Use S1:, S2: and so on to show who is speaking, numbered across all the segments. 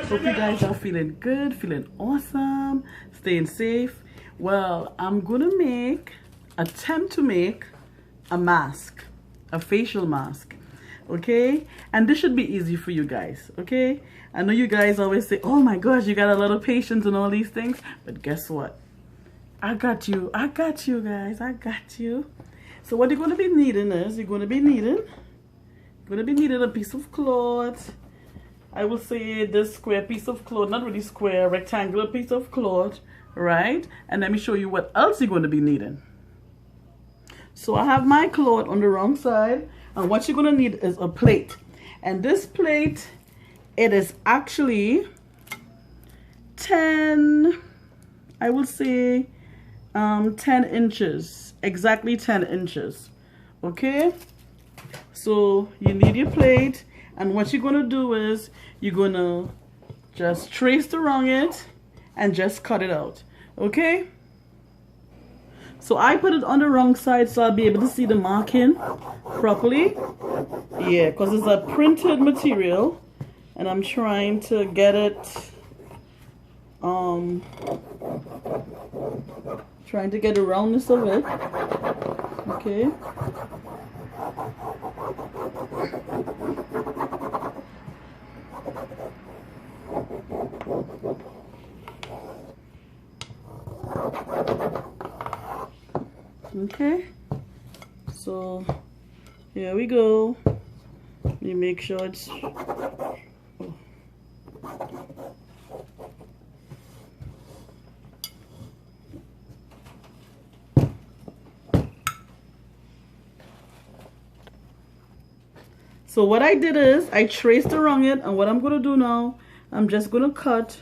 S1: Hope you guys are feeling good, feeling awesome, staying safe. Well, I'm gonna attempt to make a mask, a facial mask, okay? And this should be easy for you guys, okay? I know you guys always say, oh my gosh, you got a lot of patience and all these things, but guess what? I got you guys, I got you. So what you're gonna be needing is, you're gonna be needing a piece of cloth. I will say this square piece of cloth, not really square, rectangular piece of cloth, right? And let me show you what else you're going to be needing. So I have my cloth on the wrong side, and what you're going to need is a plate. And this plate, it is actually 10, I would say 10 inches, exactly 10 inches, okay? So you need your plate. And what you're going to do is you're going to just trace around it and just cut it out. Okay? So I put it on the wrong side so I'll be able to see the marking properly. Yeah, because it's a printed material. And I'm trying to get it, trying to get the roundness of it. Okay. Okay, so here we go. Let me make sure it's So what I did is I traced around it, and what I'm going to do now, I'm just going to cut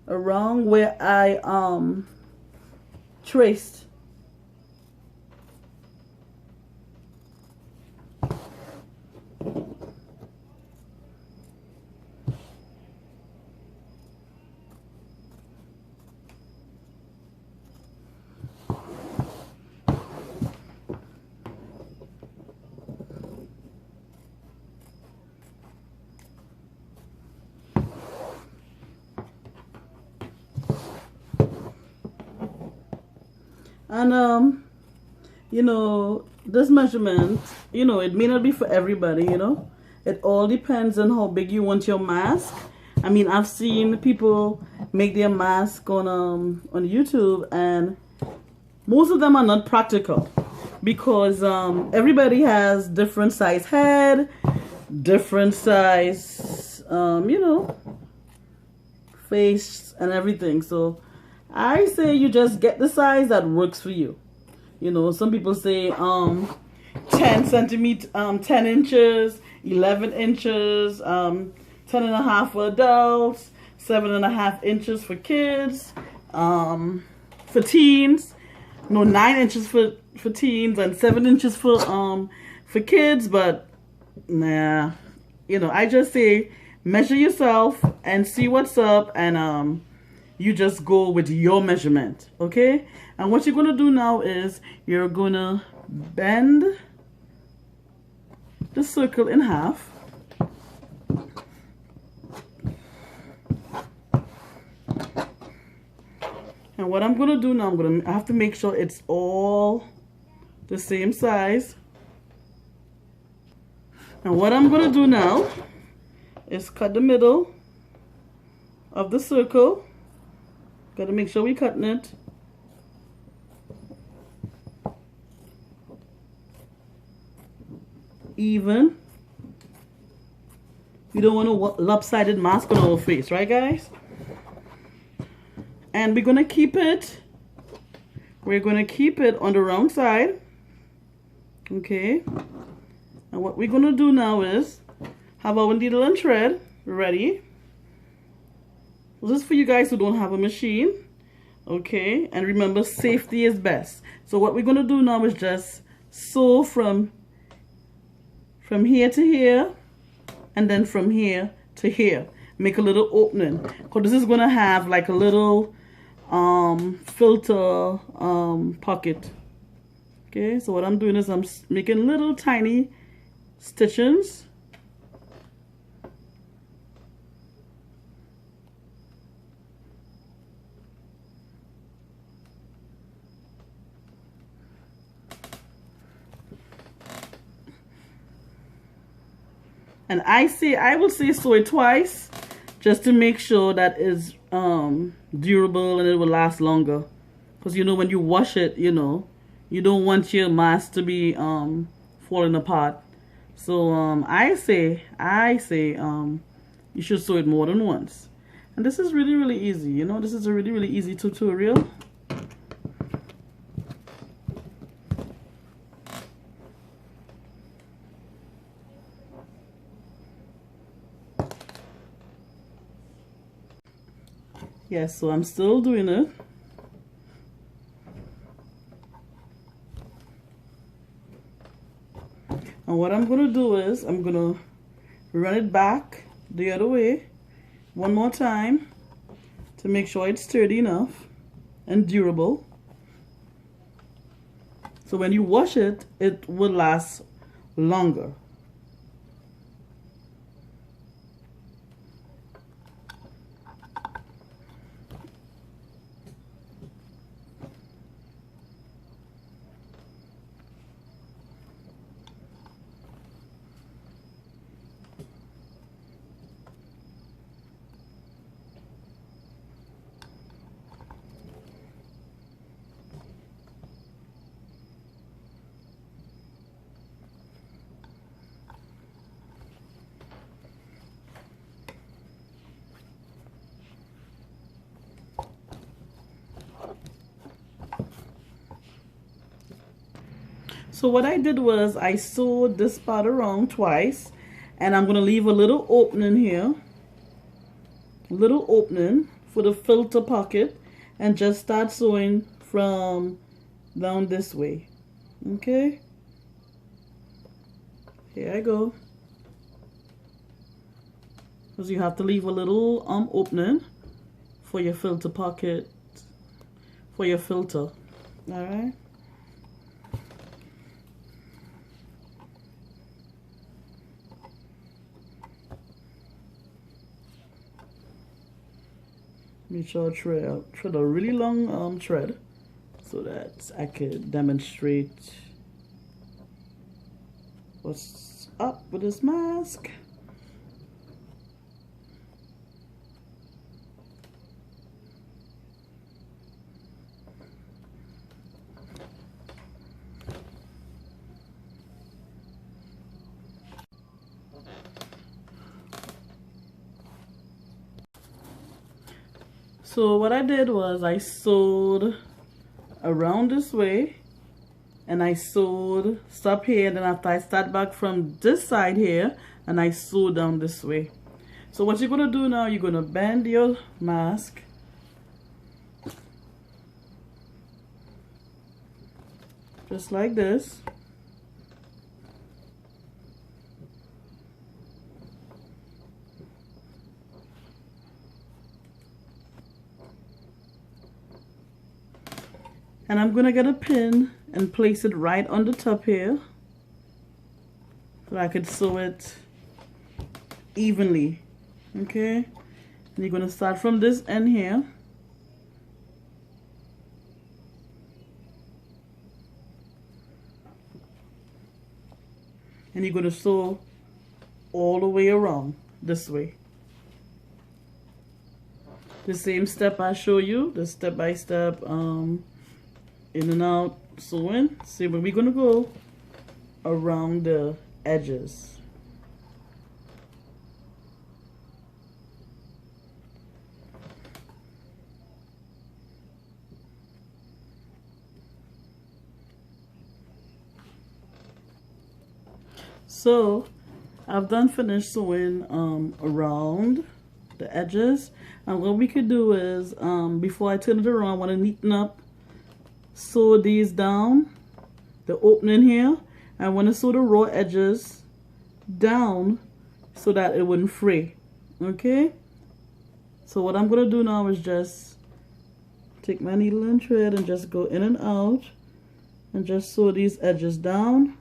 S1: around where I traced. And you know, this measurement, you know, it may not be for everybody, you know. It all depends on how big you want your mask. I mean, I've seen people make their mask on YouTube, and most of them are not practical because everybody has different size head, different size you know, face and everything. So I say you just get the size that works for you. You know, some people say 10 centimeters, 10 inches, 11 inches, 10 and a half for adults, 7.5 inches for kids, for teens. No, 9 inches for teens and 7 inches for kids. But nah, you know, I just say measure yourself and see what's up, and you just go with your measurement, okay? And what you're going to do now is you're going to bend the circle in half. And what I'm going to do now, I have to make sure it's all the same size. And what I'm going to do now is cut the middle of the circle. Got to make sure we're cutting it. Even. We don't want a lopsided mask on our face, right guys? And we're going to keep it. We're going to keep it on the wrong side. Okay. And what we're going to do now is have our needle and thread ready. This is for you guys who don't have a machine. Okay, and remember, safety is best. So what we're going to do now is just sew from here to here, and then from here to here. Make a little opening, because this is going to have like a little filter pocket. Okay, so what I'm doing is I'm making little tiny stitches. And I will say sew it twice, just to make sure that it's durable and it will last longer. Because you know, when you wash it, you know, you don't want your mask to be falling apart. So I say you should sew it more than once. And this is really easy. You know, this is a really easy tutorial. Yes, so I'm still doing it. And what I'm going to do is I'm going to run it back the other way one more time to make sure it's sturdy enough and durable. So when you wash it, it will last longer. So what I did was I sewed this part around twice, and I'm going to leave a little opening here, a little opening for the filter pocket, and just start sewing from down this way. Okay, here I go. Because you have to leave a little opening for your filter pocket, for your filter. All right. Make sure I thread a really long thread so that I could demonstrate what's up with this mask. So what I did was I sewed around this way, and I sewed, stop here, and then after I start back from this side here, and I sew down this way. So what you're gonna do now, you're gonna bend your mask just like this. And I'm gonna get a pin and place it right on the top here so I could sew it evenly. Okay, and you're gonna start from this end here, and you're gonna sew all the way around this way. The same step I show you, the step-by-step in and out sewing. See, but we're gonna go around the edges. So I've done finished sewing around the edges. And what we could do is, before I turn it around, I want to neaten up, sew these down, the opening here. I want to sew the raw edges down so that it wouldn't fray. Okay? So what I'm going to do now is just take my needle and thread and just go in and out and just sew these edges down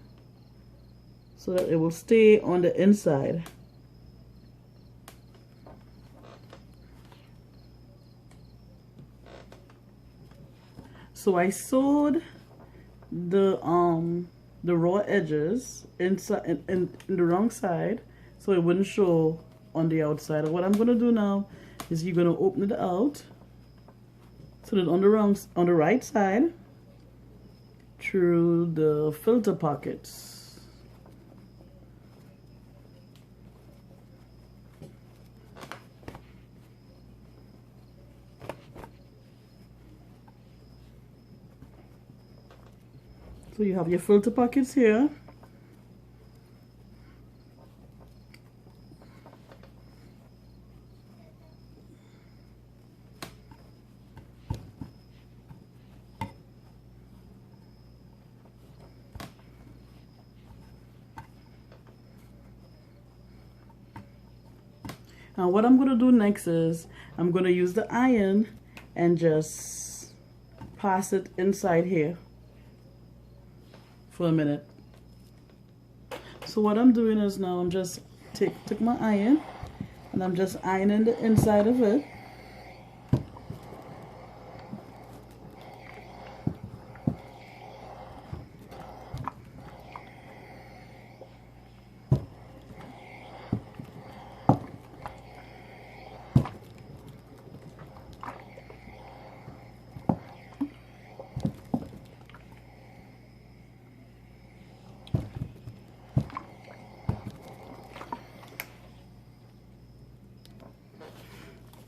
S1: so that it will stay on the inside. So I sewed the raw edges inside in the wrong side so it wouldn't show on the outside. And what I'm gonna do now is you're gonna open it out so that on the right side through the filter pockets. So you have your filter pockets here. Now what I'm going to do next is I'm going to use the iron and just pass it inside here for a minute. So what I'm doing is now I'm just took my iron and I'm just ironing the inside of it.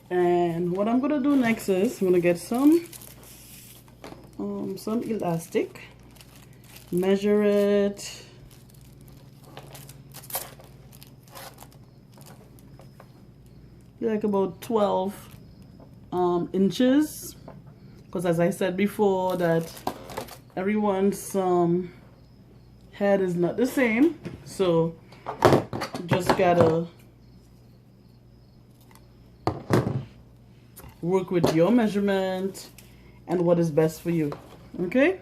S1: And what I'm gonna do next is I'm gonna get some elastic, measure it, like about 12 inches, because as I said before that everyone's head is not the same, so you just gotta work with your measurement and what is best for you. Okay,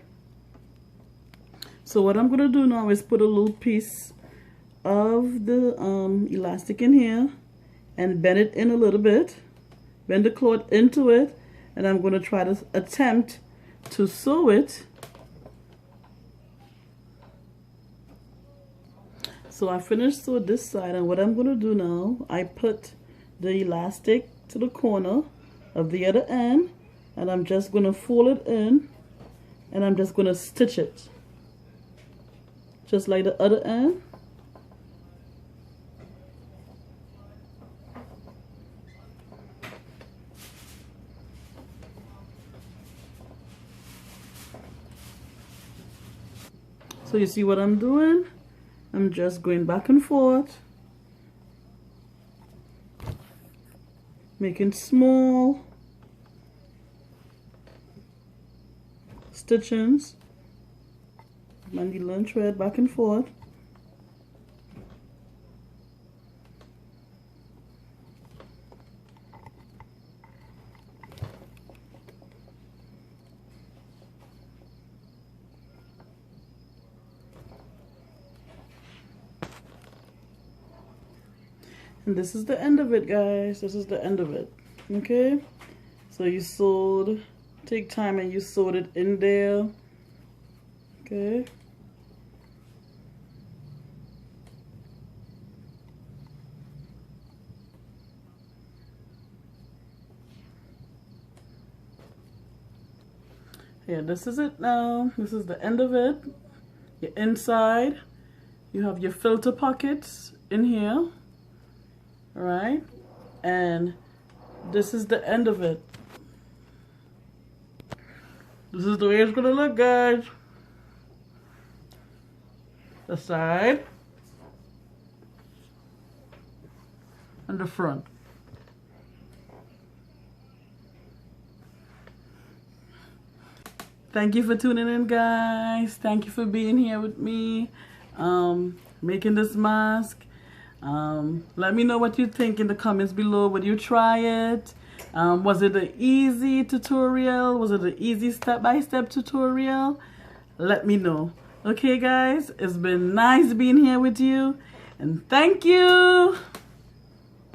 S1: so what I'm gonna do now is put a little piece of the elastic in here and bend it in a little bit, bend the cloth into it, and I'm gonna try to attempt to sew it. So I finished sewing this side, and what I'm gonna do now, I put the elastic to the corner of the other end, and I'm just gonna fold it in, and I'm just gonna stitch it just like the other end. So you see what I'm doing? I'm just going back and forth, making small stitchings, my needle and thread back and forth. And this is the end of it, guys. This is the end of it. Okay, so you sewed, take time and you sewed it in there. Okay, yeah, this is it now. This is the end of it. Your inside, you have your filter pockets in here. All right, and this is the end of it. This is the way it's gonna look, guys. The side and the front. Thank you for tuning in, guys. Thank you for being here with me, making this mask. Let me know what you think in the comments below. Would you try it? Was it an easy tutorial? Was it an easy step-by-step tutorial? Let me know. Okay, guys, it's been nice being here with you, and thank you.